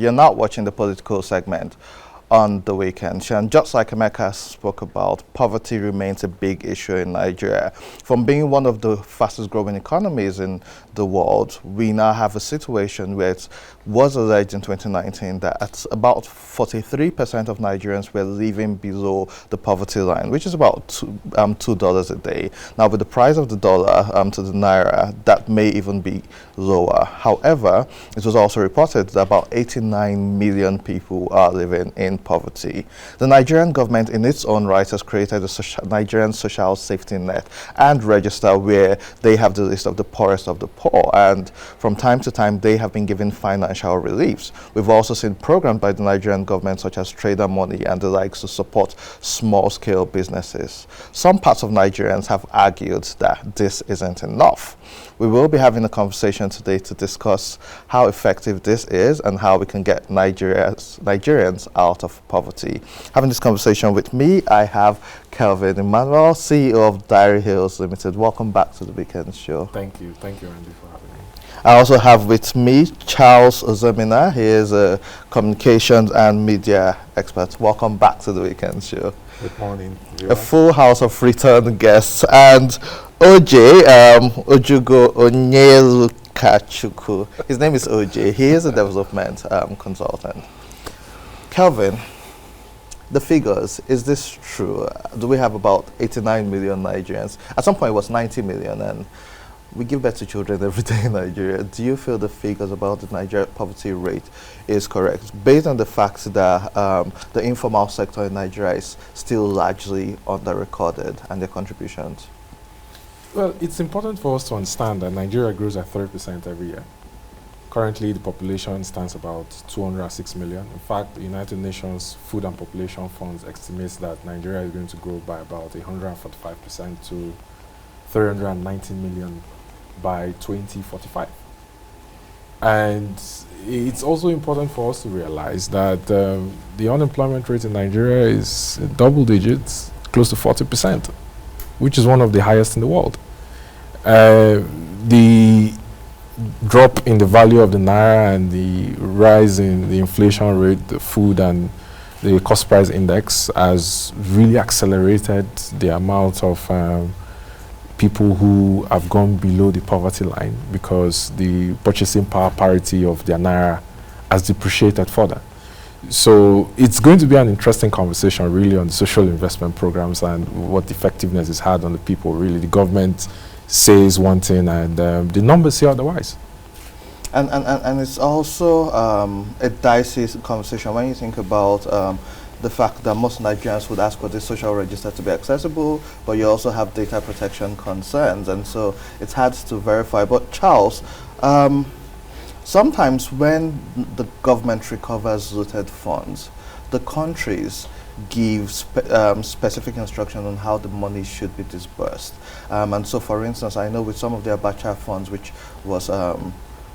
You're not watching the political segment on the weekend. And just like Emeka spoke about, poverty remains a big issue in Nigeria. From being one of the fastest growing economies in the world, we now have a situation where it was alleged in 2019 that at about 43% of Nigerians were living below the poverty line, which is about $2 a day. Now, with the price of the dollar to the naira, that may even be lower. However, it was also reported that about 89 million people are living in poverty. The Nigerian government, in its own right, has created a Nigerian social safety net and register where they have the list of the poorest of the poor. And from time to time, they have been given financial reliefs. We've also seen programs by the Nigerian government, such as Trader Money and the likes, to support small-scale businesses. Some parts of Nigerians have argued that this isn't enough. We will be having a conversation today to discuss how effective this is and how we can get Nigerians out of poverty. Having this conversation with me, I have Kelvin Emmanuel, CEO of Diary Hills Limited. Welcome back to the Weekend Show. Thank you, Andy, for having me. I also have with me Charles Ozemina. He is a communications and media expert. Welcome back to the Weekend Show. Good morning. A full house of return guests. And OJ, Ojugo Onyelukachukwu. His name is OJ. He is a development consultant. Kelvin, the figures, is this true? Do we have about 89 million Nigerians? At some point it was 90 million, and we give birth to children every day in Nigeria. Do you feel the figures about the Nigeria poverty rate is correct, based on the fact that the informal sector in Nigeria is still largely under-recorded and their contributions? Well, it's important for us to understand that Nigeria grows at 30% every year. Currently, the population stands about 206 million. In fact, the United Nations Food and Population Fund estimates that Nigeria is going to grow by about 145% to 319 million by 2045. And it's also important for us to realize that the unemployment rate in Nigeria is double digits, close to 40%, which is one of the highest in the world. The drop in the value of the naira and the rise in the inflation rate, the food and the cost price index has really accelerated the amount of people who have gone below the poverty line because the purchasing power parity of their naira has depreciated further. So it's going to be an interesting conversation really on the social investment programs and what effectiveness is had on the people. Really, the government says one thing and the numbers say otherwise. And it's also a dicey conversation when you think about the fact that most Nigerians would ask for the social register to be accessible, but you also have data protection concerns, and so it's hard to verify. But Charles, sometimes when the government recovers looted funds, the countries give specific instruction on how the money should be disbursed. And so, for instance, I know with some of the Abacha funds, which was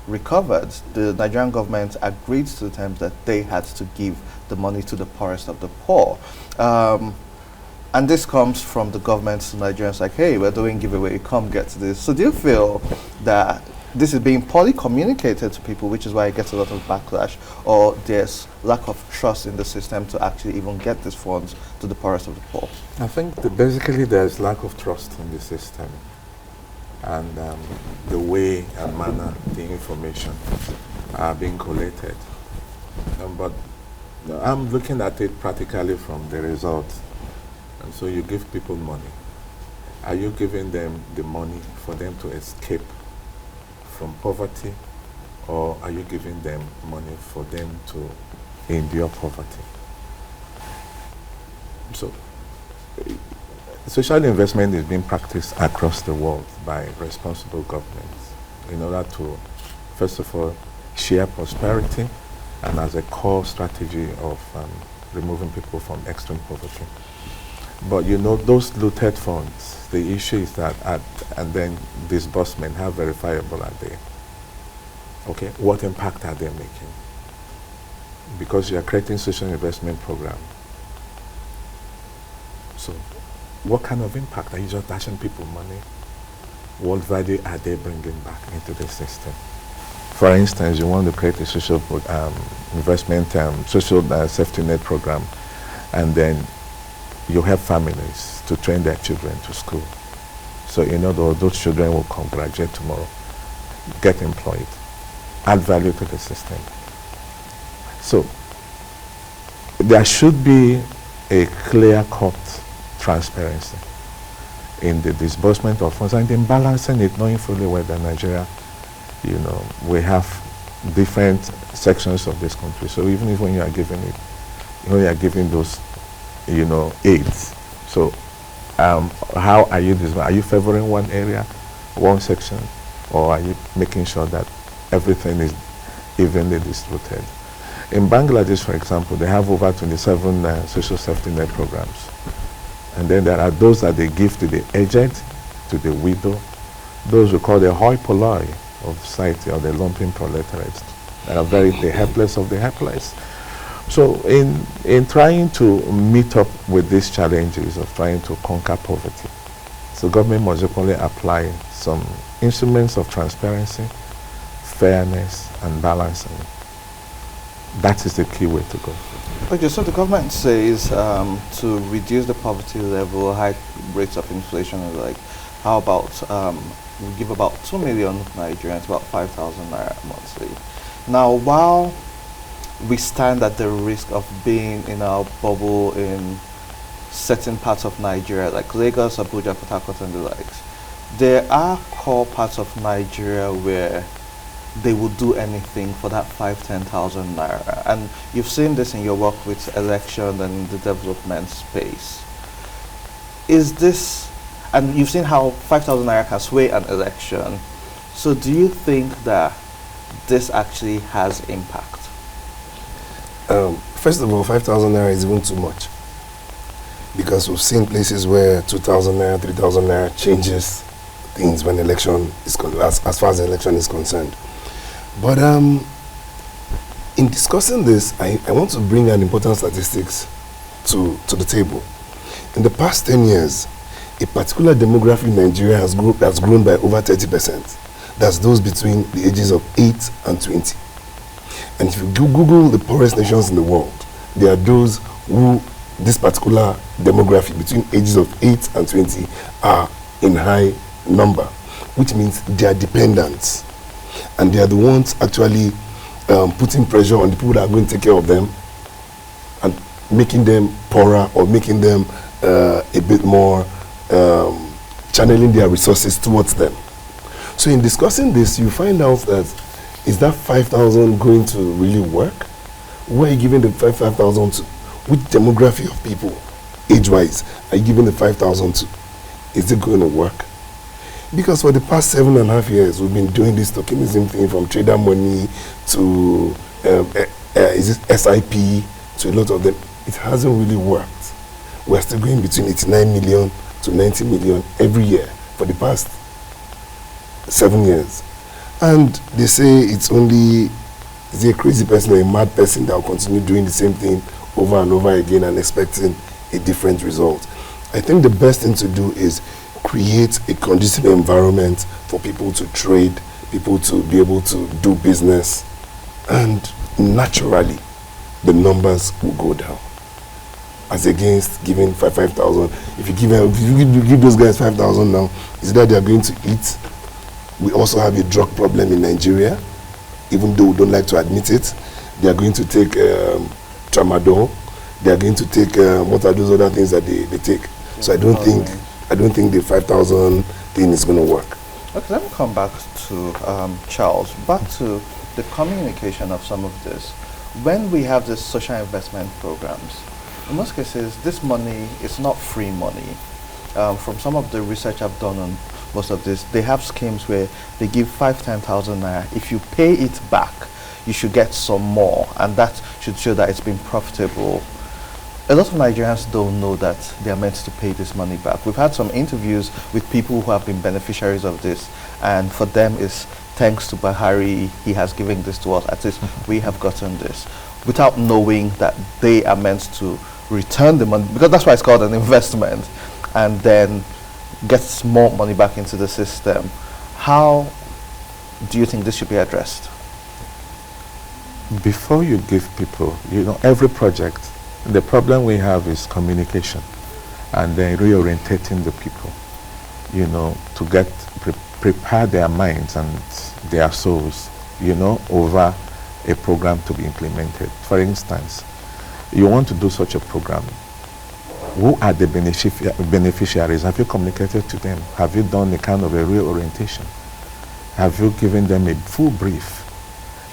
recovered, the Nigerian government agreed to the terms that they had to give the money to the poorest of the poor. And this comes from the government to Nigerians like, hey, we're doing giveaway, come get this. So do you feel that this is being poorly communicated to people, which is why it gets a lot of backlash, or there's lack of trust in the system to actually even get these funds to the poorest of the poor? I think that basically there's lack of trust in the system and the way and manner the information are being collated. But I'm looking at it practically from the result. And so you give people money. Are you giving them the money for them to escape from poverty, or are you giving them money for them to endure poverty? So social investment is being practiced across the world by responsible governments in order to, first of all, share prosperity and as a core strategy of removing people from extreme poverty. But you know, those looted funds, the issue is that and then disbursement, how verifiable are they? Okay, what impact are they making? Because you are creating social investment program. So what kind of impact? Are you just dashing people money? What value are they bringing back into the system? For instance, you want to create a social investment, social safety net program, and then you have families to train their children to school. So in other words, those children will come, graduate tomorrow, get employed, add value to the system. So there should be a clear-cut transparency in the disbursement of funds and then balancing it, knowing fully well that Nigeria, we have different sections of this country. So even if when you are giving it, you are giving those, aids. So how are you Are you favoring one area, one section, or are you making sure that everything is evenly distributed? In Bangladesh, for example, they have over 27 social safety net programs. And then there are those that they give to the aged, to the widow, those we call the hoi polloi of society, or the lumping proletariat, that are the helpless of the helpless. So in trying to meet up with these challenges of trying to conquer poverty, so government must equally apply some instruments of transparency, fairness, and balancing. That is the key way to go. Okay, so the government says to reduce the poverty level, high rates of inflation, like how about we give about 2 million Nigerians about 5,000 naira monthly. Now, while we stand at the risk of being in our bubble in certain parts of Nigeria, like Lagos, Abuja, Port Harcourt, and the likes, there are core parts of Nigeria where they would do anything for that 5,000-10,000 naira. And you've seen this in your work with election and the development space. Is this, and you've seen how 5,000 naira can sway an election. So do you think that this actually has impact? First of all, 5,000 naira is even too much. Because we've seen places where 2,000 naira, 3,000 naira changes things when election is, as far as the election is concerned. But in discussing this, I want to bring an important statistics to the table. In the past 10 years, a particular demography in Nigeria has grown by over 30%. That's those between the ages of 8 and 20. And if you Google the poorest nations in the world, there are those who this particular demography between ages of 8 and 20 are in high number, which means they are dependents. And they are the ones actually putting pressure on the people that are going to take care of them and making them poorer or making them a bit more, channeling their resources towards them. So in discussing this, you find out that is that 5,000 going to really work? Where are you giving the 5,000 to? Which demography of people, age-wise, are you giving the 5,000 to? Is it going to work? Because for the past 7.5 years, we've been doing this tokenism thing from trader money to is it SIP to a lot of them. It hasn't really worked. We're still going between 89 million to 90 million every year for the past 7 years. And they say it's only a crazy person or a mad person that will continue doing the same thing over and over again and expecting a different result. I think the best thing to do is create a conducive environment for people to trade, people to be able to do business, and naturally the numbers will go down. As against giving 5,000. If you give those guys 5,000 now, is that they are going to eat? We also have a drug problem in Nigeria, even though we don't like to admit it. They are going to take tramadol. They are going to take what are those other things that they take. So I don't think the 5,000 thing is going to work. Okay, let me come back to Charles. Back to the communication of some of this. When we have these social investment programs, in most cases, this money is not free money. From some of the research I've done on most of this, they have schemes where they give 5,000-10,000 naira. If you pay it back, you should get some more, and that should show that it's been profitable. A lot of Nigerians don't know that they are meant to pay this money back. We've had some interviews with people who have been beneficiaries of this, and for them it's thanks to Buhari, he has given this to us, at least we have gotten this, without knowing that they are meant to return the money, because that's why it's called an investment, and then gets more money back into the system. How do you think this should be addressed? before you give people, every project, the problem we have is communication and then reorientating the people, to get prepare their minds and their souls, over a program to be implemented. For instance, you want to do such a program. Who are the beneficiaries? Have you communicated to them? Have you done a kind of a reorientation? Have you given them a full brief?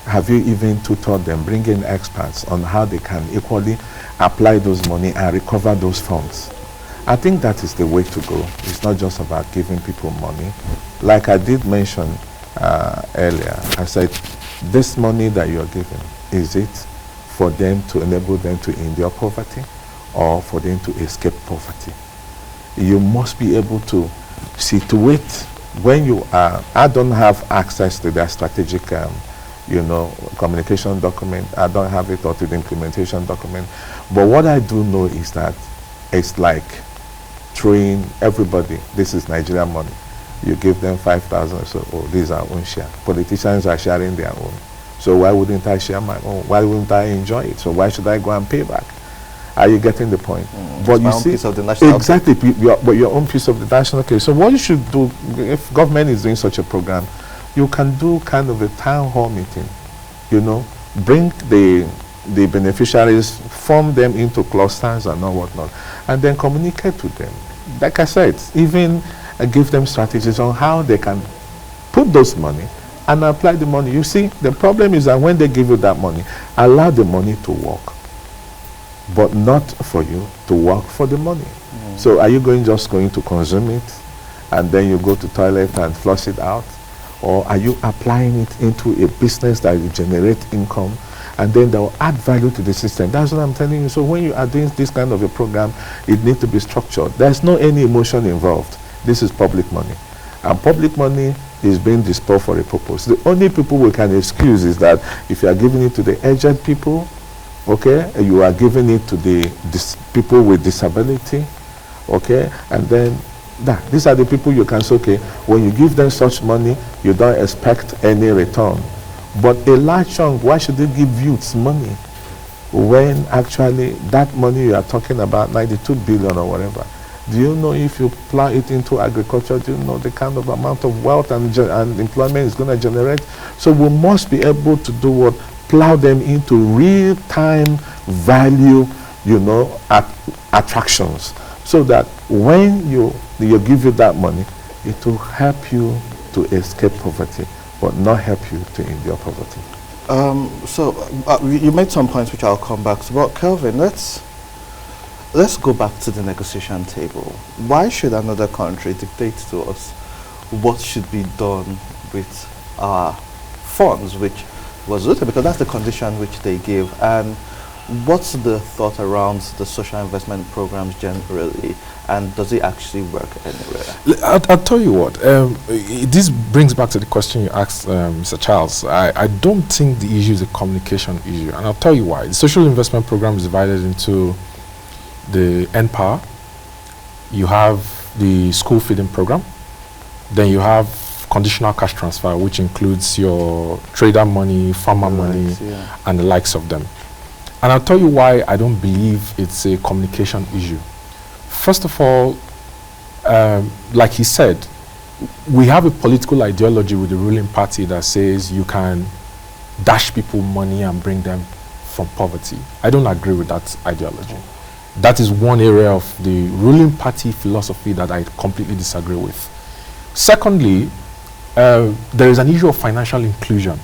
Have you even tutored them, bring in experts on how they can equally apply those money and recover those funds? I think that is the way to go. It's not just about giving people money. Like I did mention earlier, I said, this money that you're giving, is it for them to enable them to endure poverty or for them to escape poverty? You must be able to situate when you are. I don't have access to their strategic communication document. I don't have it, or to the implementation document. But what I do know is that it's like throwing everybody, this is Nigerian money. You give them 5,000, so, these are our own share. Politicians are sharing their own. So why wouldn't I share my own? Why wouldn't I enjoy it? So why should I go and pay back? Are you getting the point? But you see, piece of the national exactly, but your own piece of the national case. So what you should do, if government is doing such a program, you can do kind of a town hall meeting, bring the beneficiaries, form them into clusters and all whatnot, and then communicate to them. Like I said, even give them strategies on how they can put those money and apply the money. You see, the problem is that when they give you that money, allow the money to work, but not for you to work for the money. So are you just going to consume it and then you go to toilet and flush it out? Or are you applying it into a business that will generate income and then that will add value to the system? That's what I'm telling you. So when you are doing this kind of a program, it needs to be structured. There's no any emotion involved. This is public money. And public money is being dispersed for a purpose. The only people we can excuse is that if you are giving it to the aged people, okay, you are giving it to the people with disability, okay, and then these are the people you can say, okay, when you give them such money, you don't expect any return. But a large chunk, why should they give youths money when actually that money you are talking about, 92 billion or whatever, do you know if you plow it into agriculture, do you know the kind of amount of wealth and employment it's going to generate? So we must be able to do what? Plow them into real-time value, attractions, so that when you give you that money, it will help you to escape poverty, but not help you to endure poverty. You made some points which I'll come back to. But Kelvin, let's go back to the negotiation table. Why should another country dictate to us what should be done with our funds, which was rooted, because that's the condition which they give? And what's the thought around the social investment programs generally, and does it actually work anywhere? I'll tell you what, this brings back to the question you asked Mr. Charles. I don't think the issue is a communication issue, and I'll tell you why. The social investment program is divided into the NPower, you have the school feeding program, then you have conditional cash transfer, which includes your trader money, farmer money, and the likes of them. And I'll tell you why I don't believe it's a communication issue. First of all, like he said, we have a political ideology with the ruling party that says you can dash people money and bring them from poverty. I don't agree with that ideology. That is one area of the ruling party philosophy that I completely disagree with. Secondly, there is an issue of financial inclusion.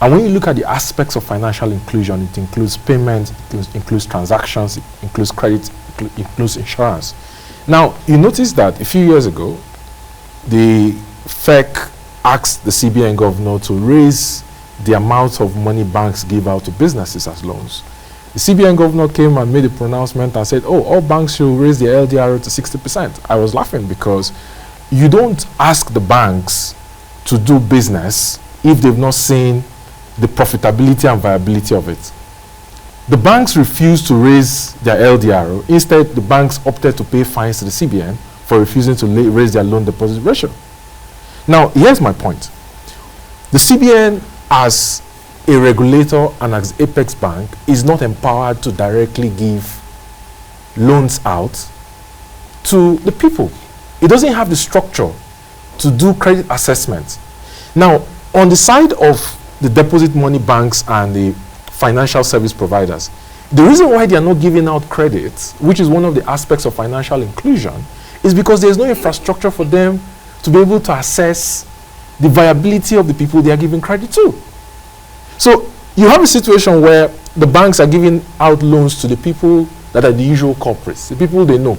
And when you look at the aspects of financial inclusion, it includes payments, it includes transactions, it includes credit, it includes insurance. Now, you notice that a few years ago, the FEC asked the CBN governor to raise the amount of money banks give out to businesses as loans. The CBN governor came and made a pronouncement and said, all banks should raise their LDR to 60%. I was laughing because you don't ask the banks to do business if they've not seen the profitability and viability of it. The banks refused to raise their LDR. Instead, the banks opted to pay fines to the CBN for refusing to raise their loan deposit ratio. Now, here's my point. The CBN, as a regulator and as Apex Bank is not empowered to directly give loans out to the people. It doesn't have the structure to do credit assessments. Now, on the side of the deposit money banks and the financial service providers, the reason why they are not giving out credits, which is one of the aspects of financial inclusion, is because there is no infrastructure for them to be able to assess the viability of the people they are giving credit to. So you have a situation where the banks are giving out loans to the people that are the usual culprits, the people they know,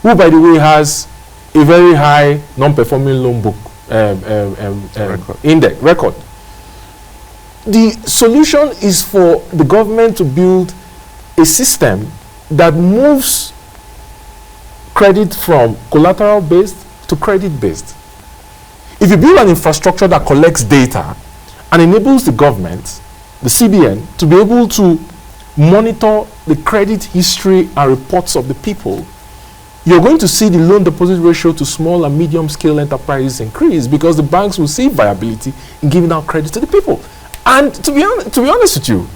who, by the way, has a very high non-performing loan book record. The solution is for the government to build a system that moves credit from collateral-based to credit-based. If you build an infrastructure that collects data and enables the government, the CBN, to be able to monitor the credit history and reports of the people, you're going to see the loan deposit ratio to small and medium scale enterprises increase because the banks will see viability in giving out credit to the people. And to be honest with you,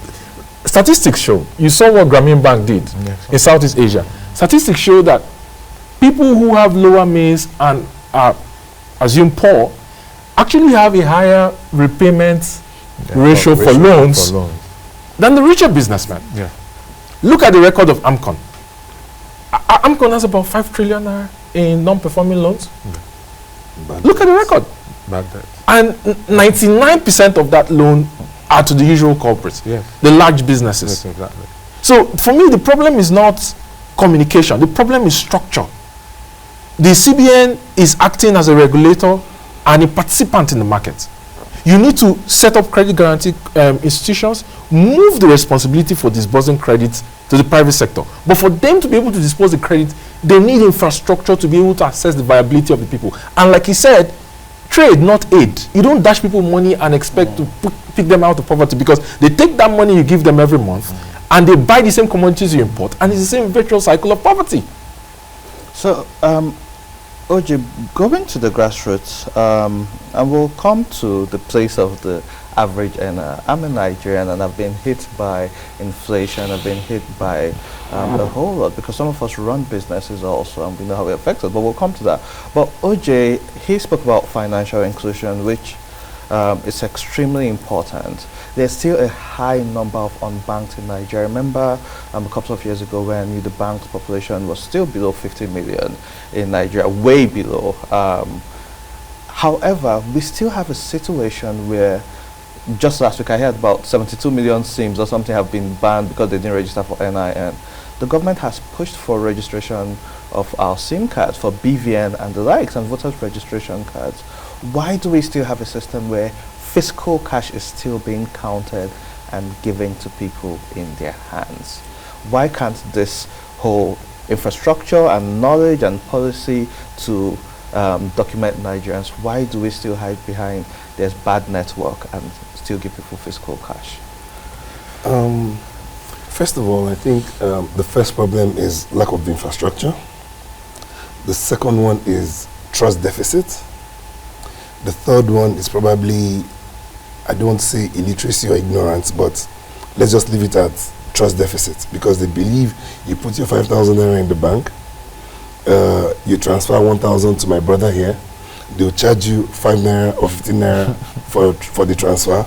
statistics show, you saw what Grameen Bank did in Southeast Asia. Statistics show that people who have lower means and are assumed poor actually have a higher repayment ratio for loans than the richer businessmen. Yeah. Look at the record of AMCON. AMCON has about 5 trillion naira in non-performing loans. Look at the record. And 99% of that loan are to the usual culprits, the large businesses. Yes, exactly. So for me, the problem is not communication. The problem is structure. The CBN is acting as a regulator and a participant in the market. You need to set up credit guarantee institutions, move the responsibility for disbursing credit to the private sector. But for them to be able to disperse the credit, they need infrastructure to be able to assess the viability of the people. And like he said, trade, not aid. You don't dash people money and expect to pick them out of poverty, because they take that money you give them every month and they buy the same commodities you import, and it's the same virtual cycle of poverty. So, OJ, going to the grassroots, and we'll come to the place of the average earner. I'm a Nigerian and I've been hit by inflation, I've been hit by a whole lot, because some of us run businesses also and we know how it affects us, but we'll come to that. But OJ, he spoke about financial inclusion, which is extremely important. There's still a high number of unbanked in Nigeria. I remember a couple of years ago when the banked population was still below 50 million in Nigeria, way below. However, we still have a situation where just last week I heard about 72 million SIMs or something have been banned because they didn't register for NIN. The government has pushed for registration of our SIM cards for BVN and the likes, and voters registration cards. Why do we still have a system where fiscal cash is still being counted and given to people in their hands? Why can't this whole infrastructure and knowledge and policy to document Nigerians, why do we still hide behind there's bad network and still give people fiscal cash? First of all, I think the first problem is lack of infrastructure. The second one is trust deficit. The third one is probably, I don't want to say illiteracy or ignorance, but let's just leave it at trust deficit, because they believe you put your 5,000 naira in the bank, you transfer 1,000 to my brother here, they'll charge you 5 naira or 15 naira for the transfer,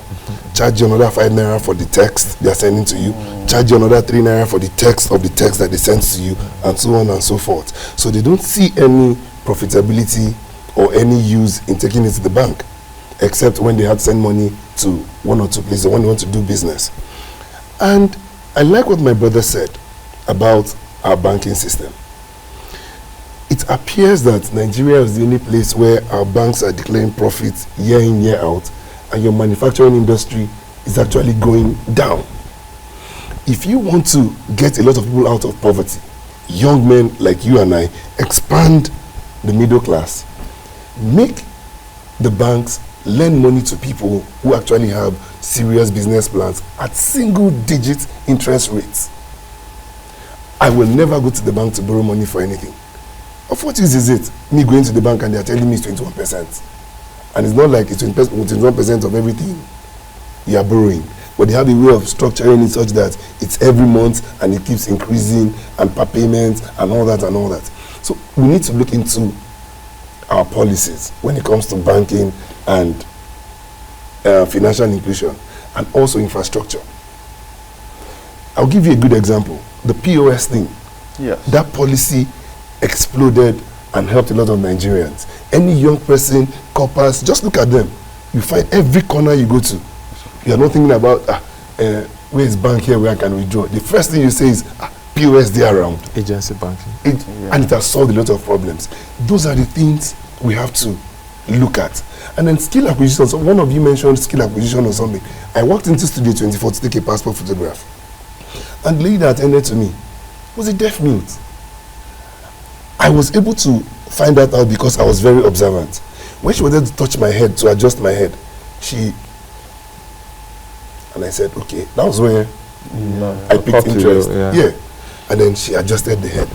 charge you another 5 naira for the text they are sending to you, charge you another 3 naira for the text of the text that they send to you, and so on and so forth. So they don't see any profitability or any use in taking it to the bank, except when they had to send money to one or two places when they want to do business. And I like what my brother said about our banking system. It appears that Nigeria is the only place where our banks are declaring profits year in, year out, and your manufacturing industry is actually going down. If you want to get a lot of people out of poverty, young men like you and I, expand the middle class, make the banks lend money to people who actually have serious business plans at single-digit interest rates. I will never go to the bank to borrow money for anything. Of what use is it, me going to the bank and they're telling me it's 21%? And it's not like it's 21% of everything you are borrowing. but they have a way of structuring it such that it's every month and it keeps increasing, and per payment and all that and all that. So we need to look into our policies when it comes to banking and financial inclusion, and also infrastructure. I'll give you a good example. The POS thing. Yes. That policy exploded and helped a lot of Nigerians. Any young person, coppers, just look at them. You find every corner you go to. You are not thinking about, where is bank here, where I can withdraw. The first thing you say is, POS there around. Agency banking. And it has solved a lot of problems. Those are the things we have to look at. And then skill acquisition. So one of you mentioned skill acquisition or something. I walked into Studio 24 to take a passport photograph. And the lady that attended to me was a deaf mute. I was able to find that out because I was very observant. When she wanted to touch my head, to adjust my head, and I said, okay, that was where I picked interest. Yeah. And then she adjusted the head.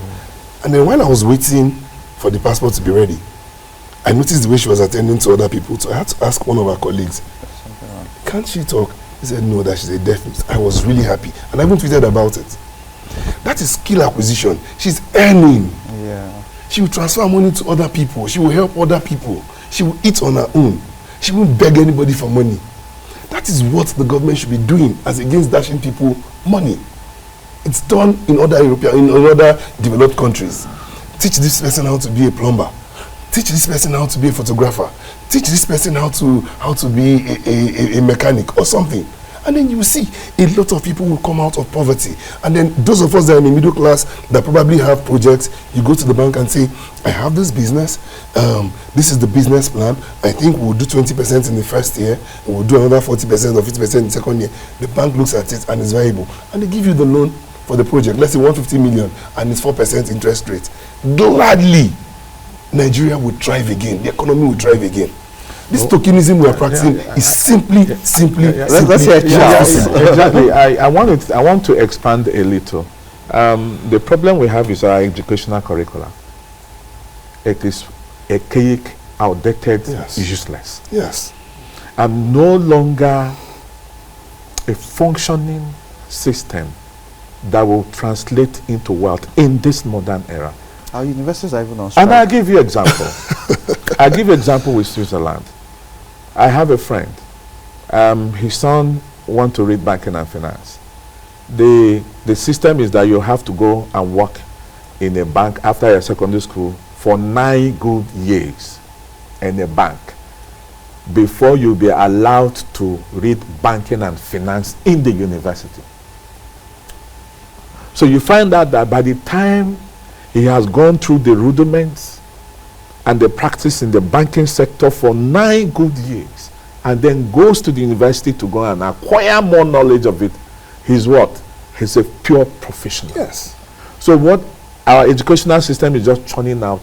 And then while I was waiting for the passport to be ready, I noticed the way she was attending to other people. So I had to ask one of our colleagues, can't she talk? He said, no, that she's a deaf mute. I was really happy. And I even tweeted about it. That is skill acquisition. She's earning. Yeah. She will transfer money to other people. She will help other people. She will eat on her own. She won't beg anybody for money. That is what the government should be doing as against dashing people money. It's done in other developed countries. Teach this person how to be a plumber. Teach this person how to be a photographer. Teach this person how to be a mechanic or something. And then you will see a lot of people will come out of poverty. And then those of us that are in the middle class that probably have projects, you go to the bank and say, I have this business. This is the business plan. I think we'll do 20% in the first year. And we'll do another 40% or 50% in the second year. The bank looks at it and it's viable. And they give you the loan for the project. Let's say 150 million and it's 4% interest rate. Gladly, Nigeria will thrive again. The economy will thrive again. This tokenism we are practicing is simply. Let's hear Charles. Exactly. I want to expand a little. The problem we have is our educational curricula. It is archaic, outdated, useless. Yes. And no longer a functioning system that will translate into wealth in this modern era. Our universities are even on strike. And I'll give you example. I'll give you example with Switzerland. I have a friend. His son wants to read banking and finance. The system is that you have to go and work in a bank after your secondary school for 9 good years in a bank before you'll be allowed to read banking and finance in the university. So you find out that by the time he has gone through the rudiments and the practice in the banking sector for 9 good years, and then goes to the university to go and acquire more knowledge of it, he's what? He's a pure professional. Yes. So what our educational system is just churning out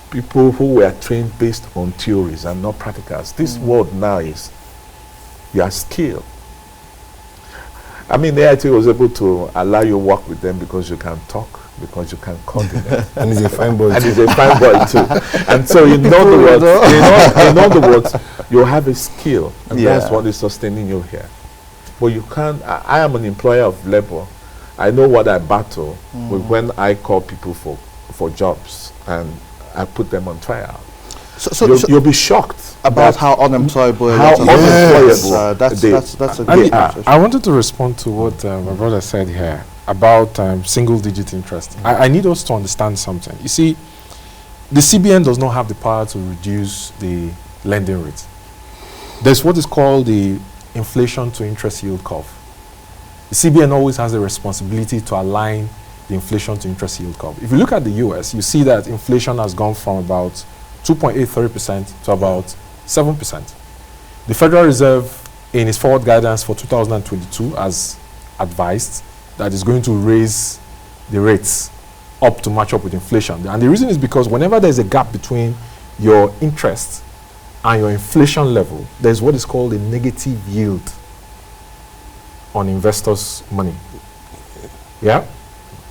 people who were trained based on theories and not practicals. This world now is your skill. I mean, the AIT was able to allow you work with them because you can talk, because you can coordinate. And he's a fine boy. And he's a fine boy too. And so in other words, you have a skill, and that's what is sustaining you here. But you can't. I am an employer of labor. I know what I battle with when I call people for jobs and I put them on trial. So you'll be shocked about how unemployable that's a good question. I wanted to respond to what my brother said here about single-digit interest. I need us to understand something. You see, the CBN does not have the power to reduce the lending rate. There's what is called the inflation to interest yield curve. The CBN always has the responsibility to align the inflation to interest yield curve. If you look at the US, you see that inflation has gone from about 2.83% to about 7%. The Federal Reserve, in its forward guidance for 2022, has advised that it's going to raise the rates up to match up with inflation. And the reason is because whenever there's a gap between your interest and your inflation level, there's what is called a negative yield on investors' money. Yeah?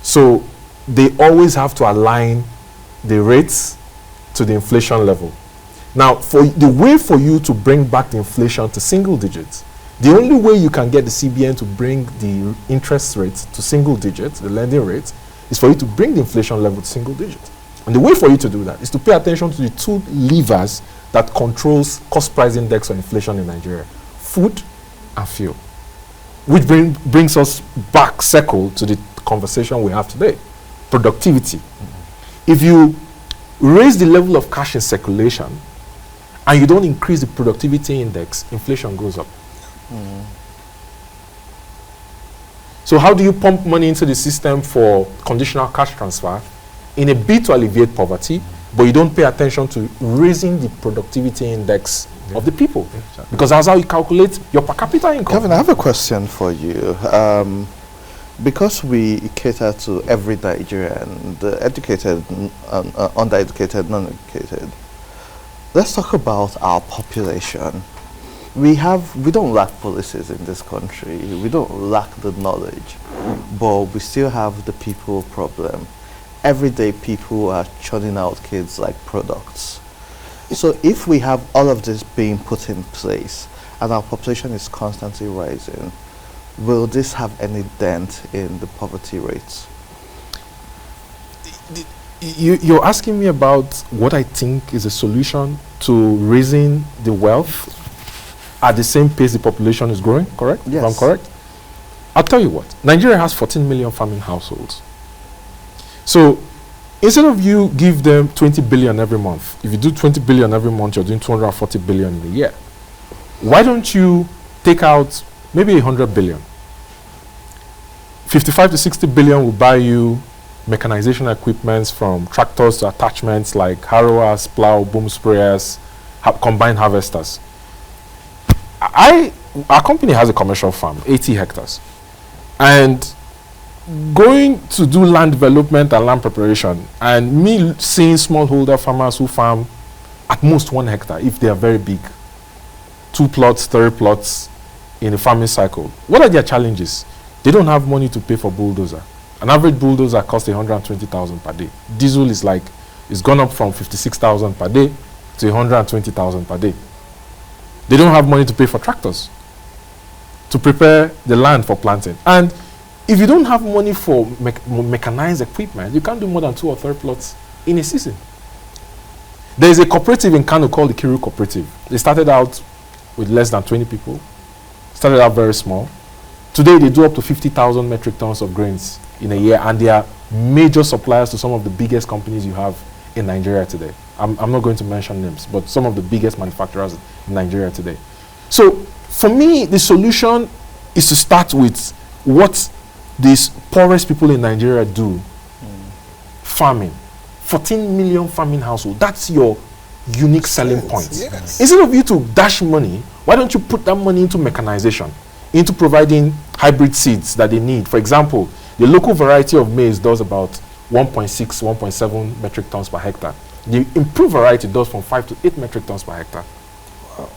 So they always have to align the rates to the inflation level. Now, for the way for you to bring back the inflation to single digits The only way you can get the CBN to bring the interest rates to single digits, the lending rates, is for you to bring the inflation level to single digits. And the way for you to do that is to pay attention to the two levers that controls cost price index or inflation in Nigeria: food and fuel. Which brings us back, circle, to the conversation we have today: productivity. If you raise the level of cash in circulation and you don't increase the productivity index, inflation goes up. So how do you pump money into the system for conditional cash transfer in a bid to alleviate poverty, but you don't pay attention to raising the productivity index of the people? Because that's how you calculate your per capita income. Kevin, I have a question for you. Because we cater to every Nigerian, the educated, undereducated, non-educated, let's talk about our population. We don't lack policies in this country. We don't lack the knowledge, but we still have the people problem. Every day people are churning out kids like products. So if we have all of this being put in place and our population is constantly rising, will this have any dent in the poverty rates? You're asking me about what I think is a solution to raising the wealth at the same pace the population is growing, correct? Yes. If I'm correct? I'll tell you what. Nigeria has 14 million farming households. So instead of you give them 20 billion every month, if you do 20 billion every month, you're doing 240 billion in a year. Why don't you take out maybe 100 billion? 55 to 60 billion will buy you mechanization equipments, from tractors to attachments like harrowers, plow, boom sprayers, combined harvesters. Our company has a commercial farm, 80 hectares. And going to do land development and land preparation, and me seeing smallholder farmers who farm at most 1 hectare, if they are very big, 2 plots, 3 plots in a farming cycle. What are their challenges? They don't have money to pay for bulldozer. An average bulldozer costs 120,000 per day. Diesel it's gone up from 56,000 per day to 120,000 per day. They don't have money to pay for tractors to prepare the land for planting. And if you don't have money for mechanized equipment, you can't do more than 2 or 3 plots in a season. There is a cooperative in Kano called the Kiru Cooperative. They started out with less than 20 people. Started out very small. Today they do up to 50,000 metric tons of grains in a year, and they are major suppliers to some of the biggest companies you have in Nigeria today. I'm not going to mention names, but some of the biggest manufacturers in Nigeria today. So for me, the solution is to start with what these poorest people in Nigeria do. Farming. 14 million farming households. That's your unique selling point. Yes. Instead of you to dash money, why don't you put that money into mechanization, into providing hybrid seeds that they need? For example, the local variety of maize does about 1.6, 1.7 metric tons per hectare. The improved variety does from 5 to 8 metric tons per hectare. Wow.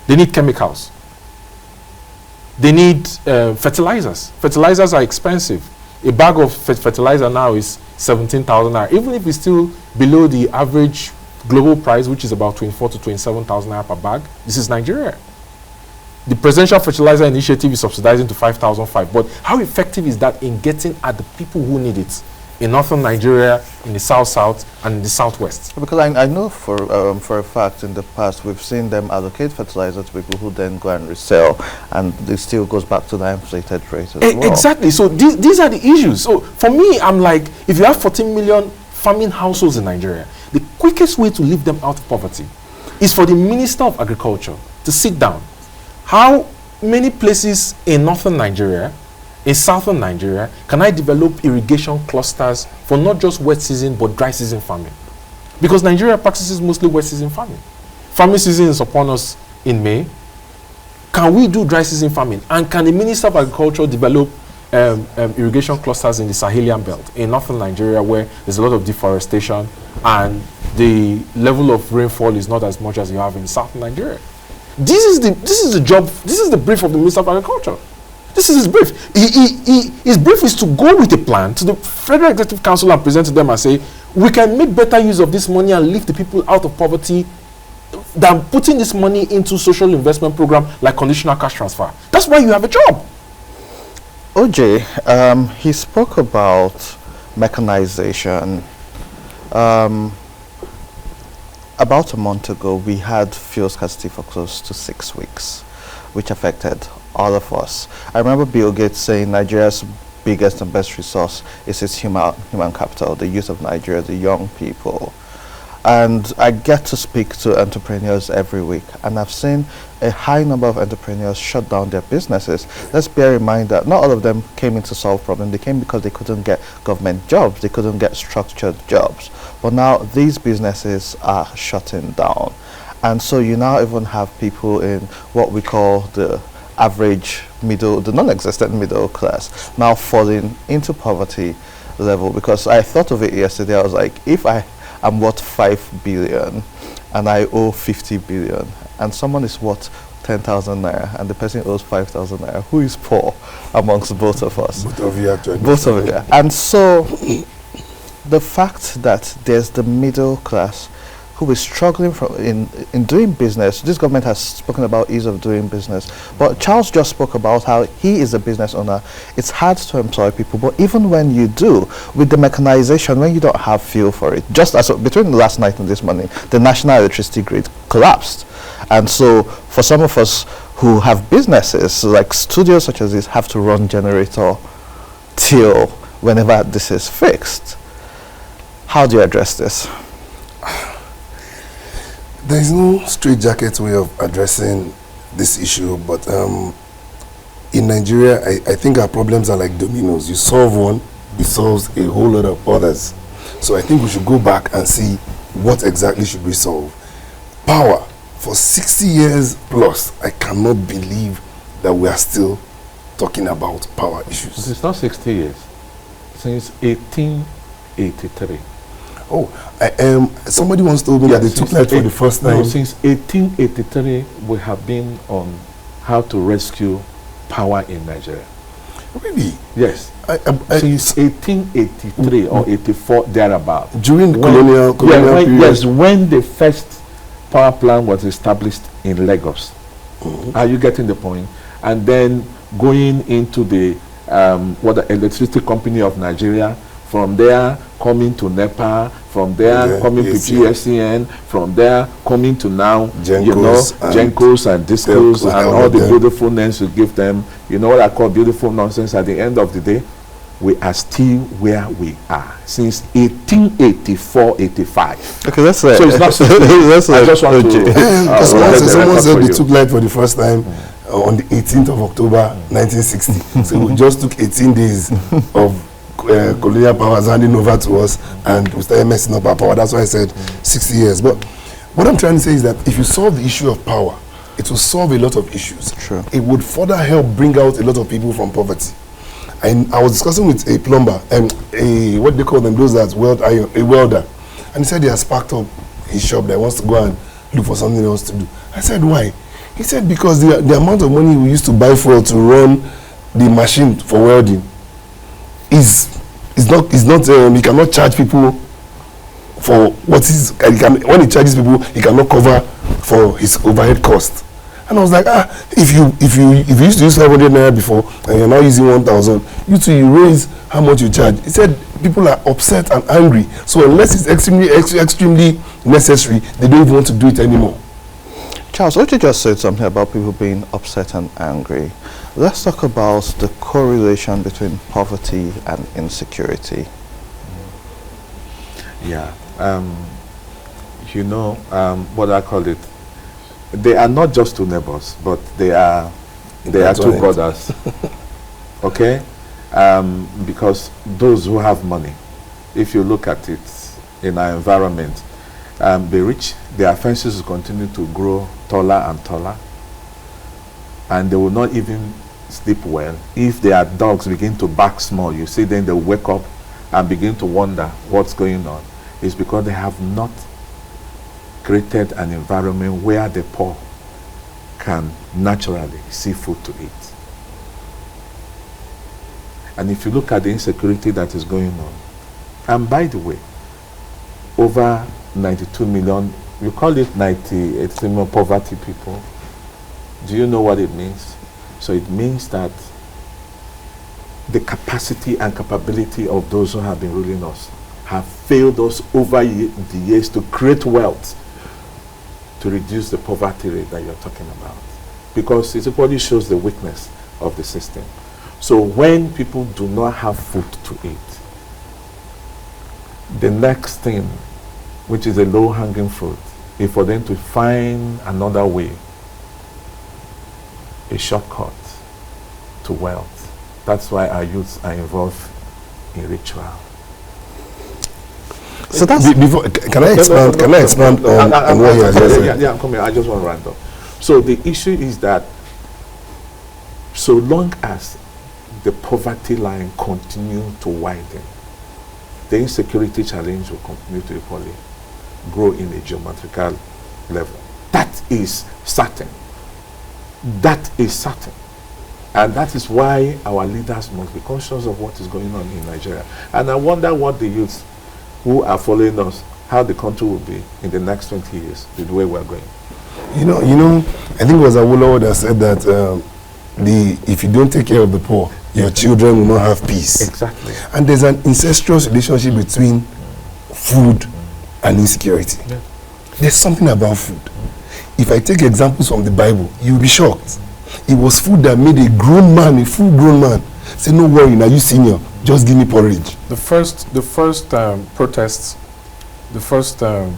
They need chemicals. They need fertilizers. Fertilizers are expensive. A bag of fertilizer now is 17,000 naira, even if it's still below the average global price, which is about 24 to 27,000 naira per bag. This is Nigeria. The Presidential Fertilizer Initiative is subsidizing to 5,005. But how effective is that in getting at the people who need it in northern Nigeria, in the south, and in the southwest? Because I know for a fact in the past we've seen them allocate fertilizer to people who then go and resell, and it still goes back to the inflated rate as well. Exactly. So these are the issues. So for me, I'm like, if you have 14 million farming households in Nigeria, the quickest way to lift them out of poverty is for the Minister of Agriculture to sit down. How many places in northern Nigeria, in southern Nigeria, can I develop irrigation clusters for not just wet season but dry season farming? Because Nigeria practices mostly wet season farming. Farming season is upon us in May. Can we do dry season farming? And can the Minister of Agriculture develop irrigation clusters in the Sahelian belt in northern Nigeria, where there's a lot of deforestation and the level of rainfall is not as much as you have in southern Nigeria? This is the job. This is the brief of the Minister of Agriculture. This is his brief. His brief is to go with a plan to the Federal Executive Council and present to them and say, we can make better use of this money and lift the people out of poverty than putting this money into social investment program like conditional cash transfer. That's why you have a job. OJ, he spoke about mechanization. About a month ago, we had fuel scarcity for close to 6 weeks, which affected all of us. I remember Bill Gates saying Nigeria's biggest and best resource is its human capital, the youth of Nigeria, the young people. And I get to speak to entrepreneurs every week, and I've seen a high number of entrepreneurs shut down their businesses. Let's bear in mind that not all of them came in to solve problems. They came because they couldn't get government jobs, they couldn't get structured jobs. But now these businesses are shutting down. And so you now even have people in what we call the average middle, the non-existent middle class, now falling into poverty level. Because I thought of it yesterday, I was like, if I'm worth 5 billion and I owe 50 billion and someone is worth 10,000 naira and the person owes 5,000 naira, who is poor amongst both of us? Both of you actually. Both of you. And so the fact that there's the middle class who is struggling in doing business. This government has spoken about ease of doing business, but Charles just spoke about how he is a business owner. It's hard to employ people, but even when you do, with the mechanization, when you don't have fuel for it, just as between last night and this morning, the national electricity grid collapsed. And so for some of us who have businesses, like studios such as this, have to run generator till whenever this is fixed. How do you address this? There is no straitjacket way of addressing this issue, but in Nigeria, I think our problems are like dominoes. You solve one, it solves a whole lot of others. So I think we should go back and see what exactly should we solve. Power. For 60 years plus, I cannot believe that we are still talking about power issues. It's not 60 years. Since 1883. Oh, somebody once told me that they took light for the first time. No, since 1883, we have been on how to rescue power in Nigeria. Really? Yes. Since 1883 or 84, thereabout. During the colonial period? Yes, when the first power plant was established in Lagos. Are you getting the point? And then going into the Electricity Company of Nigeria, from there coming to NEPA, from there coming to GSCN, from there coming to now, Gencos and Discos and all the beautiful names we give them. You know what I call beautiful nonsense? At the end of the day, we are still where we are since 1884-85. Okay, that's it. So it's not. I just want to. Someone said they took light for the first time on the 18th of October, 1960. So we just took 18 days of colonial powers handing over to us, and we started messing up our power. That's why I said 60 years. But what I'm trying to say is that if you solve the issue of power, it will solve a lot of issues. Sure. It would further help bring out a lot of people from poverty. And I was discussing with a plumber and what they call them, those that weld iron, a welder, and he said he has packed up his shop that wants to go and look for something else to do. I said, why? He said because the amount of money we used to buy fuel to run the machine for welding is not he cannot charge people for what is when he charges people he cannot cover for his overhead cost. And I was like, if you used to use 500 naira before and you're now using 1,000, you raise how much you charge. He said people are upset and angry. So unless it's extremely necessary, they don't even want to do it anymore. Charles, what you just said something about people being upset and angry. Let's talk about the correlation between poverty and insecurity. Yeah. You know, what I call it, they are not just two neighbors, but they are two brothers. Okay? Because those who have money, if you look at it in our environment, the rich, their fences will continue to grow taller and taller, and they will not even sleep well. If their dogs begin to bark small, you see, then they wake up and begin to wonder what's going on. It's because they have not created an environment where the poor can naturally see food to eat. And if you look at the insecurity that is going on, and by the way, over 92 million you call it 90 extreme poverty people. Do you know what it means? So it means that the capacity and capability of those who have been ruling us have failed us over the years to create wealth to reduce the poverty rate that you're talking about. Because it equally shows the weakness of the system. So when people do not have food to eat, the next thing, which is a low-hanging fruit, is for them to find another way, a shortcut to wealth. That's why our youths are involved in ritual. So that's before. Can I expand? Can I expand on what you are saying? Yeah, I'm coming. I just want to round up. So the issue is that so long as the poverty line continue to widen, the insecurity challenge will continue to equally grow in a geometrical level. That is certain. That is certain. And that is why our leaders must be conscious of what is going on in Nigeria. And I wonder what the youths who are following us, how the country will be in the next 20 years, the way we're going. You know, I think it was Awolowo that said that if you don't take care of the poor, your children will not have peace. Exactly. And there's an incestuous relationship between food and insecurity. Yeah. There's something about food. If I take examples from the Bible, you'll be shocked. It was food that made a grown man, a full-grown man, say, "No worry, now you senior, just give me porridge." The first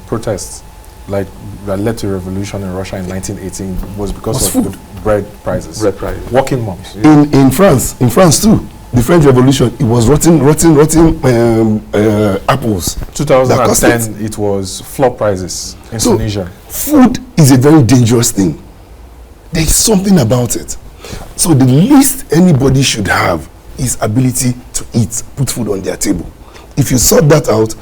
protests like that led to a revolution in Russia in 1918 was because of food. the bread prices. Bread prices. Working moms. In France too, the French Revolution, it was rotten apples. 2010, it was flour prices in So, Tunisia. food is a very dangerous thing. There is something about it. So the least anybody should have is ability to eat, put food on their table. If you sort that out,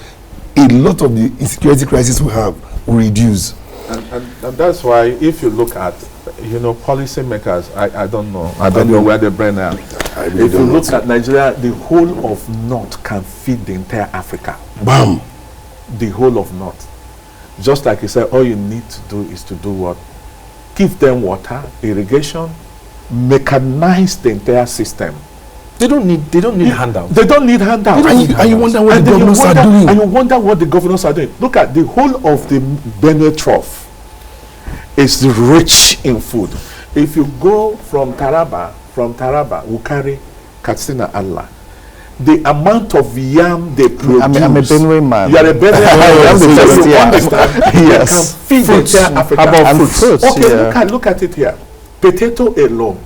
a lot of the insecurity crisis we have will reduce. And that's why if you look at, policy makers, I don't know. I don't know where the brain are. really If you don't look at Nigeria, the whole of North can feed the entire Africa. Bam! The whole of North. Just like you said, all you need to do is to do what? Give them water, irrigation, mechanize the entire system. They don't need handouts. They don't need handouts. And you wonder what the governments are doing. And you wonder what the governors are doing. Look at the whole of the Benue Trough. It's rich in food. If you go from Taraba, Wukari, Katsina, Allah, the amount of yam they produce. I'm a Benue man. You are a Benue I'm the man. first, You yeah. understand? Yes. You can feed Fruits. the entire Africa. How about And fruits? fruits, Okay, yeah. look at it here. Potato alone.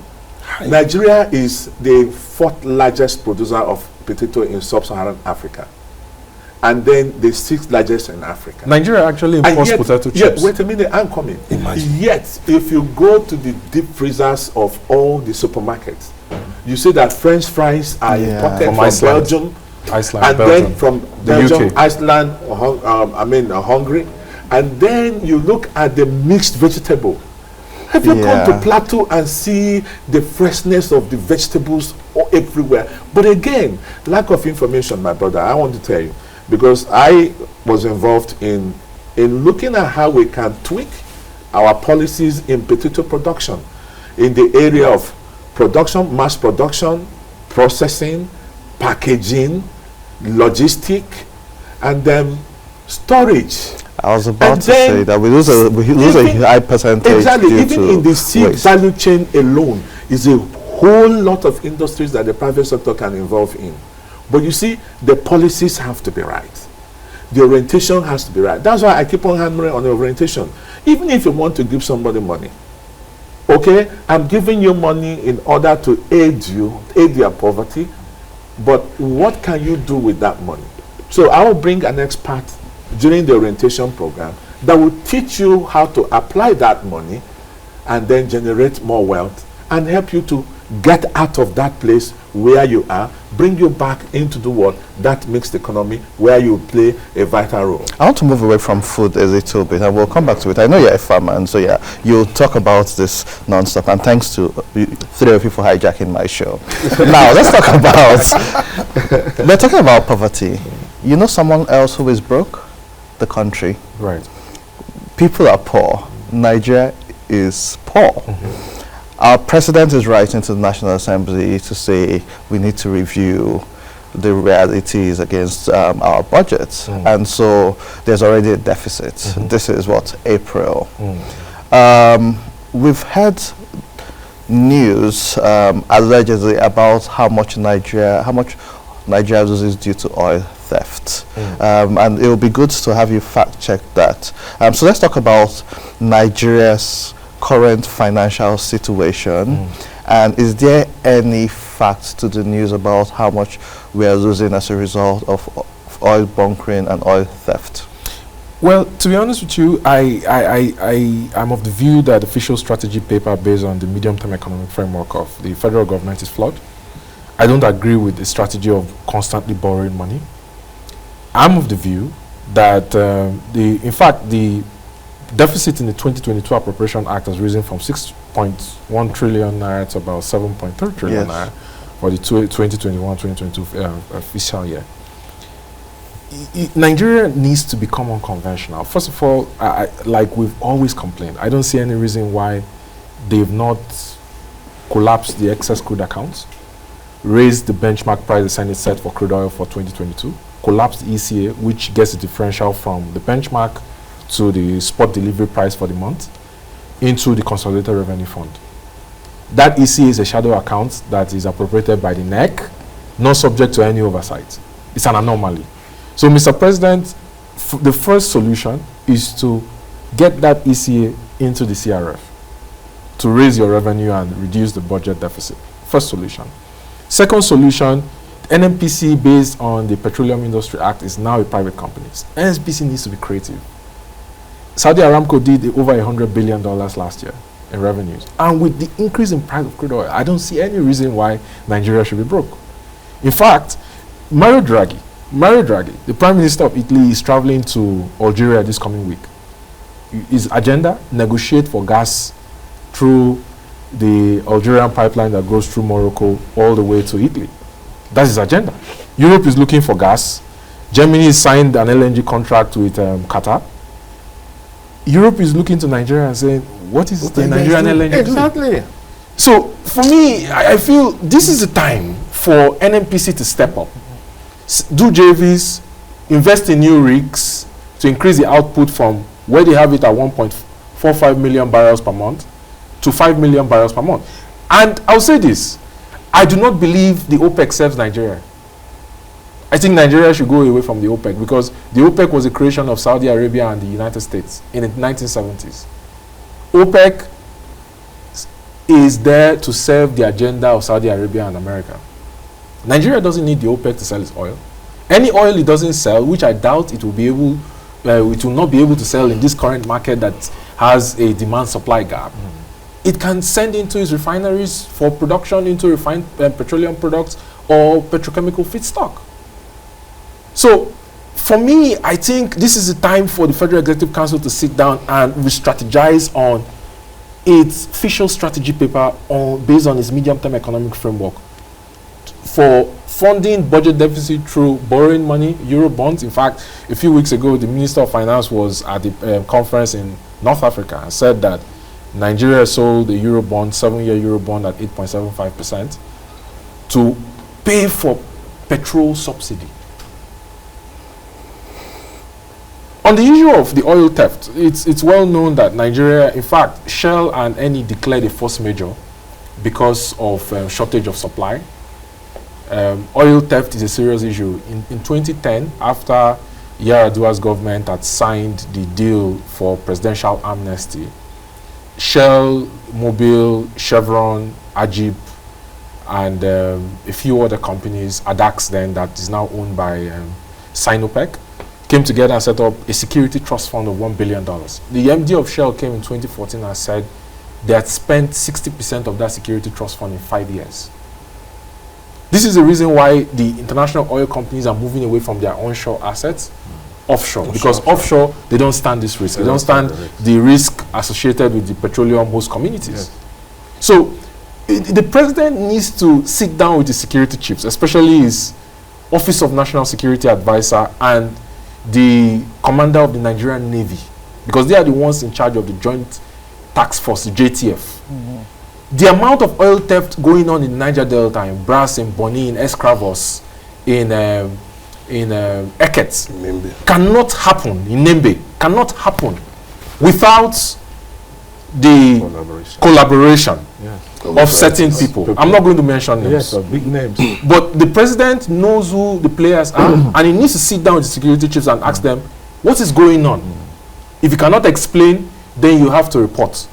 Nigeria is the 4th largest producer of potato in sub-Saharan Africa, and then the 6th largest in Africa. Nigeria actually And imports yet- potato yet, chips. wait a minute, I'm coming. Imagine. Yet, if you go to the deep freezers of all the supermarkets, you see that French fries are Yeah. imported From from Iceland. Belgium, Iceland, and Belgium. then from The Belgium, UK. Iceland, Hungary, and then you look at the mixed vegetable. Have you Yeah. come to Plateau and see the freshness of the vegetables everywhere? But again, lack of information, my brother. I want to tell you, because I was involved in looking at how we can tweak our policies in potato production in the area of production, mass production, processing, packaging, logistic, and then storage. I was about And to then say that we lose a even- high percentage Exactly. due Even to in the seed waste. value chain alone is a whole lot of industries that the private sector can involve in. But you see, the policies have to be right. The orientation has to be right. That's why I keep on hammering on the orientation. Even if you want to give somebody money, okay, I'm giving you money in order to aid your poverty, but what can you do with that money? So I will bring an expert during the orientation program that will teach you how to apply that money and then generate more wealth and help you to get out of that place where you are, bring you back into the world, that mixed economy where you play a vital role. I want to move away from food a little bit, and we'll come back to it. I know you're a farmer, and so yeah, you'll talk about this non-stop. And thanks to three of you for hijacking my show. Now let's talk about. They're talking about poverty. You know someone else who is broke? The country. Right. people are poor. Nigeria is poor. Our president is writing to the National Assembly to say we need to review the realities against our budgets. And so there's already a deficit. This is what, April. We've had news allegedly about how much Nigeria loses due to oil theft. And it will be good to have you fact check that. So let's talk about Nigeria's current financial situation. And is there any fact to the news about how much we are losing as a result of oil bunkering and oil theft? Well, to be honest with you, I'm of the view that the official strategy paper based on the medium-term economic framework of the federal government is flawed. I don't agree with the strategy of constantly borrowing money. I'm of the view that, in fact, the deficit in the 2022 Appropriation Act has risen from 6.1 trillion naira to about 7.3 trillion naira for the 2021-2022 fiscal year. Nigeria needs to become unconventional. First of all, like we've always complained, I don't see any reason why they've not collapsed the excess crude accounts, raised the benchmark price the Senate set for crude oil for 2022, collapsed the ECA, which gets the differential from the benchmark to the spot delivery price for the month, into the Consolidated Revenue Fund. That ECA is a shadow account that is appropriated by the NEC, not subject to any oversight. It's an anomaly. So, Mr. President, the first solution is to get that ECA into the CRF to raise your revenue and reduce the budget deficit. First solution. Second solution, NNPC, based on the Petroleum Industry Act, is now a private company. NNPC needs to be creative. Saudi Aramco did over $100 billion last year in revenues. And with the increase in price of crude oil, I don't see any reason why Nigeria should be broke. In fact, Mario Draghi, the Prime Minister of Italy, is traveling to Algeria this coming week. His agenda, negotiate for gas through the Algerian pipeline that goes through Morocco all the way to Italy. That's his agenda. Europe is looking for gas. Germany has signed an LNG contract with Qatar. Europe is looking to Nigeria and saying, what is the Nigerian LNG Exactly. doing? So, for me, I feel this is the time for NNPC to step up. Do JVs, invest in new rigs to increase the output from where they have it at 1.45 million barrels per month to 5 million barrels per month. And I'll say this, I do not believe the OPEC serves Nigeria. I think Nigeria should go away from the OPEC because the OPEC was a creation of Saudi Arabia and the United States in the 1970s. OPEC is there to serve the agenda of Saudi Arabia and America. Nigeria doesn't need the OPEC to sell its oil. Any oil it doesn't sell, which I doubt it will be able, it will not be able to sell in this current market that has a demand-supply gap. It can send into its refineries for production into refined petroleum products or petrochemical feedstock. So, for me, I think this is the time for the Federal Executive Council to sit down and re-strategize on its official strategy paper based on its medium-term economic framework for funding budget deficit through borrowing money, Euro bonds. In fact, a few weeks ago, the Minister of Finance was at the conference in North Africa and said that Nigeria sold a Euro bond, 7-year Euro bond at 8.75% to pay for petrol subsidy. On the issue of the oil theft, it's well known that Nigeria, in fact, Shell and Eni declared a force majeure because of shortage of supply. Oil theft is a serious issue. In 2010, after Yar'Adua's government had signed the deal for presidential amnesty, Shell, Mobil, Chevron, Ajib, and a few other companies, Adax then, that is now owned by Sinopec, came together and set up a security trust fund of $1 billion. The MD of Shell came in 2014 and said they had spent 60% of that security trust fund in 5 years. This is the reason why the international oil companies are moving away from their onshore assets offshore, because offshore they don't stand this risk. They don't stand the risk associated with the petroleum host communities. Yes. So the president needs to sit down with the security chiefs, especially his Office of National Security Advisor and the commander of the Nigerian Navy, because they are the ones in charge of the Joint Tax Force, the JTF. The amount of oil theft going on in Niger Delta, in Brass, in Bonny, in Escravos, in Eket, cannot happen, in Nembe, cannot happen without the collaboration of certain people. I'm not going to mention names. Yes, big names. But the president knows who the players are, and he needs to sit down with the security chiefs and ask them, what is going on? If you cannot explain, then you have to report.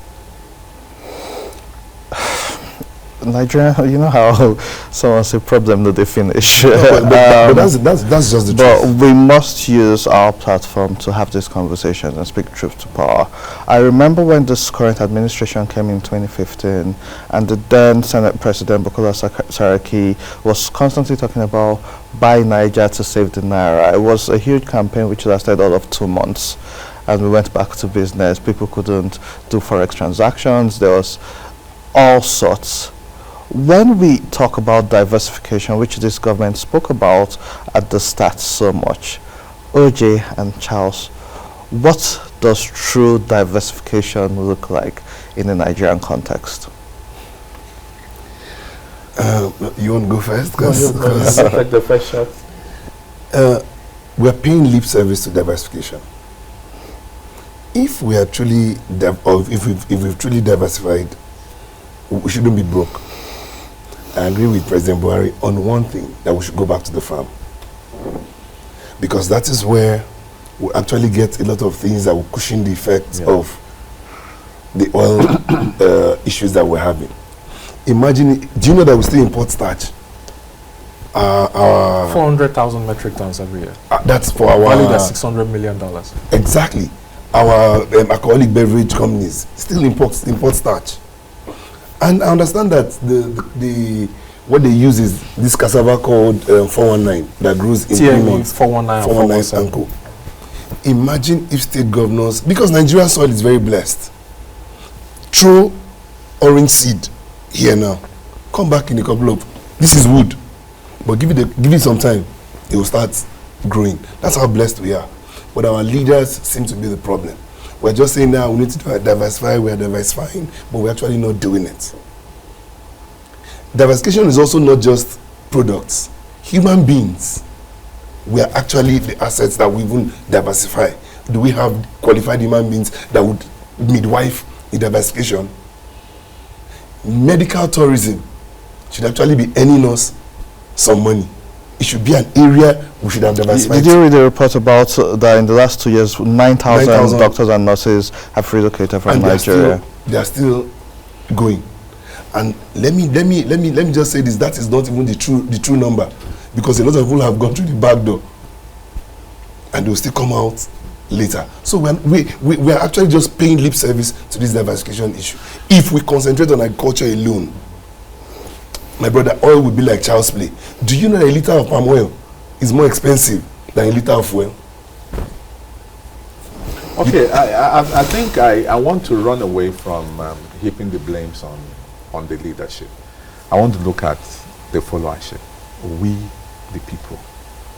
Nigeria, you know how someone say problem no they finish. But that's just the But truth. we must use our platform to have this conversation and speak truth to power. I remember when this current administration came in 2015, and the then Senate President Bukola Saraki was constantly talking about buy Niger to save the Naira. It was a huge campaign which lasted all of 2 months, and we went back to business. People couldn't do forex transactions. There was all sorts. When we talk about diversification, which this government spoke about at the start so much, OJ and Charles, what does true diversification look like in the Nigerian context? You want to go first? Take the first shot. We're paying lip service to diversification. If we are truly, if we've truly diversified, we shouldn't be broke. I agree with President Buhari on one thing, that we should go back to the farm. Because that is where we actually get a lot of things that will cushion the effects of the oil issues that we're having. Imagine, do you know that we still import starch? 400,000 metric tons every year. That's for our... Valued at $600 million. Exactly. Our alcoholic beverage companies still import starch. And I understand that what they use is this cassava called 419 that grows in TME 419 and co. Imagine if state governors, because Nigerian soil is very blessed, throw orange seed here now, come back in a couple of, this is wood, but give it some time, it will start growing. That's how blessed we are. But our leaders seem to be the problem. We're just saying now we need to diversify, we're diversifying, but we're actually not doing it. Diversification is also not just products. Human beings, we are actually the assets that we even diversify. Do we have qualified human beings that would midwife in diversification? Medical tourism should actually be earning us some money. It should be an area we should have diversified. Did you read a report about that in the last 2 years, 9,000 doctors and nurses have relocated from Nigeria? They are still going. And let me just say this: that is not even the true number, because a lot of people have gone through the back door, and they will still come out later. So we are actually just paying lip service to this diversification issue. If we concentrate on agriculture alone, my brother, oil would be like child's play. Do you know that a liter of palm oil is more expensive than a liter of oil? Okay, I think I want to run away from heaping the blames on the leadership. I want to look at the followership. We, the people,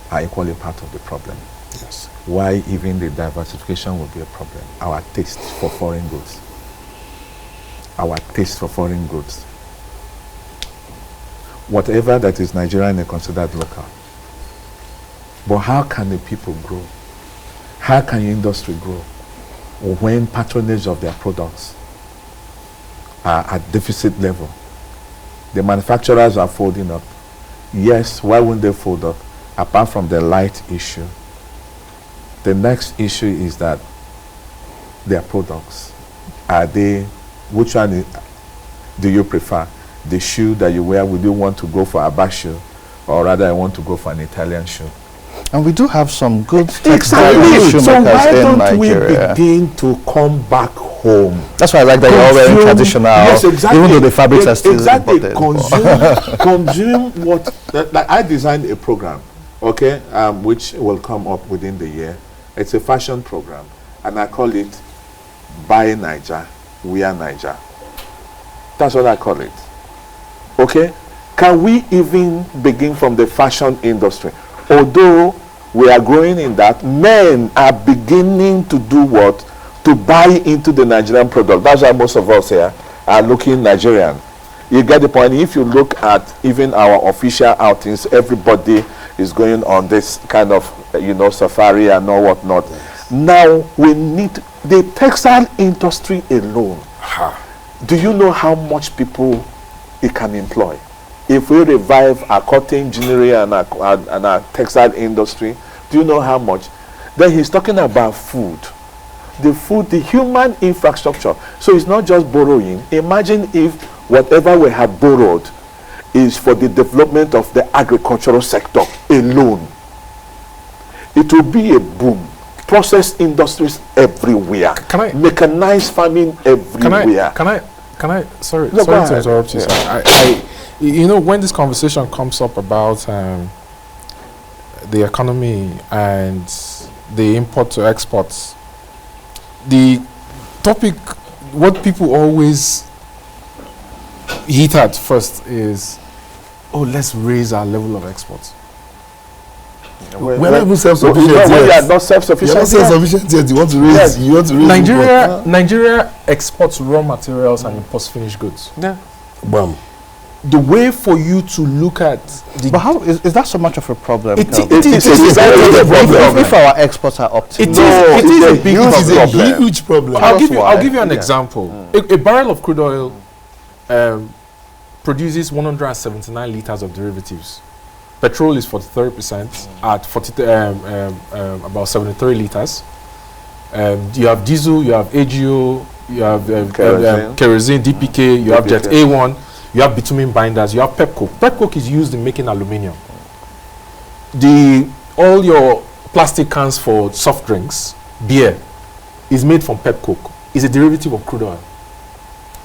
are equally part of the problem. Yes. Why even the diversification will be a problem? Our taste for foreign goods. Our taste for foreign goods. Whatever that is Nigerian is considered local. But how can the people grow? How can your industry grow when patronage of their products are at deficit level? The manufacturers are folding up. Yes, why wouldn't they fold up? Apart from the light issue, the next issue is that their products, are they, which one do you prefer? The shoe that you wear, would you want to go for a back shoe, or rather I want to go for an Italian shoe? And we do have some good textile Exactly. So shoemakers why in don't we Nigeria. begin to come back home? That's why I like that you're all wearing traditional, Yes, exactly. even though the fabrics are still exactly. imported. Consume what. Like I designed a program, okay, which will come up within the year. It's a fashion program, and I call it Buy Niger, Wear Niger. That's what I call it. Okay, can we even begin from the fashion industry? Although we are growing in that, men are beginning to do what? to buy into the Nigerian product. That's why most of us here are looking Nigerian. You get the point. If you look at even our official outings, everybody is going on this kind of, safari and all whatnot. Yes. Now we need the textile industry alone. Do you know how much people it can employ? If we revive our cotton engineering and our textile industry, do you know how much? Then he's talking about food. The human infrastructure. So it's not just borrowing. Imagine if whatever we have borrowed is for the development of the agricultural sector alone. It will be a boom. Process industries everywhere. Mechanized farming everywhere. Sorry No, to interrupt you, sir. When this conversation comes up about the economy and the import to exports, the topic, what people always hit at first is, let's raise our level of exports. We're not even self-sufficient We are yet. not self-sufficient. You're not self-sufficient yet. You want to raise. Yes. You want to raise. Nigeria exports raw materials and imports finished goods. Yeah. Bam. The way for you to look at But how is that so much of a problem? It Kelvin? is If our exports are up to It is a big It's a problem. huge problem. I'll That's give you an why. example. A barrel of crude oil produces 179 liters of derivatives. Petrol is 43% at about 73 liters. You have diesel, you have AGO, you have kerosene, DPK, you have Jet A1, you have bitumen binders, you have petcoke. Petcoke is used in making aluminium. All your plastic cans for soft drinks, beer, is made from petcoke. It's a derivative of crude oil.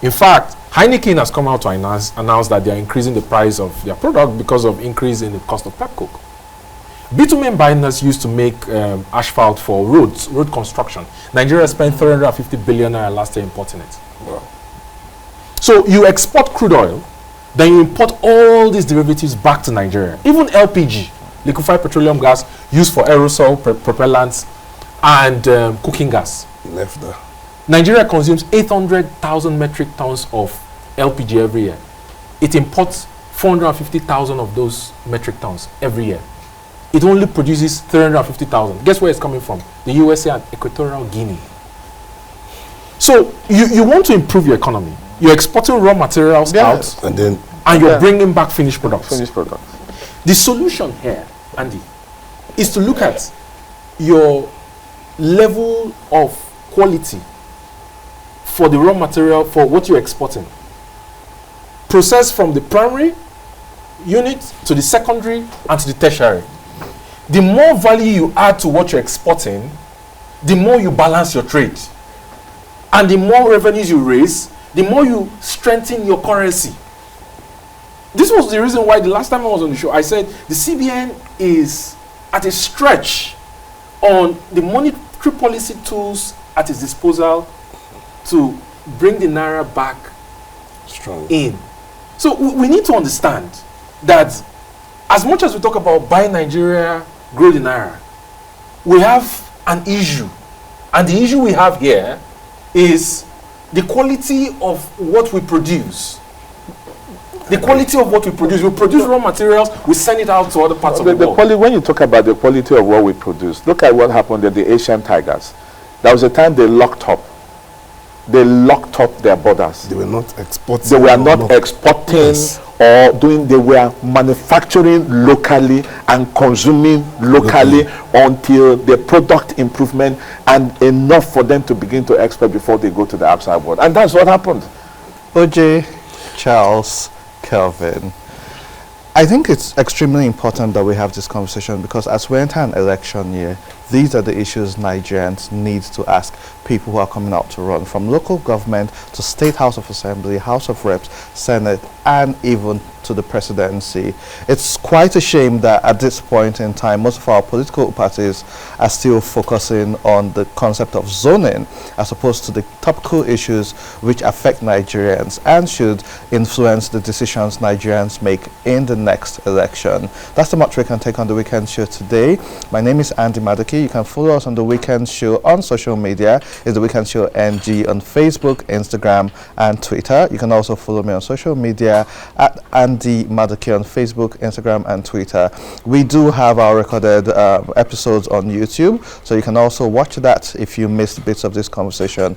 In fact, Heineken has come out to announce that they are increasing the price of their product because of increase in the cost of petcoke. Bitumen binders used to make asphalt for road construction. Nigeria spent 350 billion naira last year importing it. Wow. So you export crude oil, then you import all these derivatives back to Nigeria. Even LPG, liquefied petroleum gas, used for aerosol, propellants, and cooking gas. Left there. Nigeria consumes 800,000 metric tons of LPG every year. It imports 450,000 of those metric tons every year. It only produces 350,000. Guess where it's coming from? The USA and Equatorial Guinea. So you want to improve your economy. You're exporting raw materials out, And you're bringing back finished products. Finished product. The solution here, Andy, is to look at your level of quality for the raw material for what you're exporting. Process from the primary unit to the secondary and to the tertiary. The more value you add to what you're exporting, the more you balance your trade. And the more revenues you raise, the more you strengthen your currency. This was the reason why the last time I was on the show, I said the CBN is at a stretch on the monetary policy tools at its disposal to bring the Naira back strong in. So we need to understand that as much as we talk about buy Nigeria, grow the Naira, we have an issue. And the issue we have here is the quality of what we produce. The quality of what we produce. We produce raw materials, we send it out to other parts of the world. When you talk about the quality of what we produce, look at what happened at the Asian Tigers. There was a time they locked up. They locked up their borders. They were not exporting. They were not exporting or doing, they were manufacturing locally and consuming locally until the product improvement and enough for them to begin to export before they go to the outside world. And that's what happened. OJ, Charles, Kelvin, I think it's extremely important that we have this conversation because as we enter an election year, these are the issues Nigerians need to ask people who are coming out to run, from local government to State House of Assembly, House of Reps, Senate, and even to the presidency. It's quite a shame that at this point in time, most of our political parties are still focusing on the concept of zoning as opposed to the topical issues which affect Nigerians and should influence the decisions Nigerians make in the next election. That's the much we can take on The Weekend Show today. My name is Andy Maduki. You can follow us on The Weekend Show on social media. It's The Weekend Show NG on Facebook, Instagram, and Twitter. You can also follow me on social media at Andy Maduki on Facebook, Instagram, and Twitter. We do have our recorded episodes on YouTube, so you can also watch that if you missed bits of this conversation.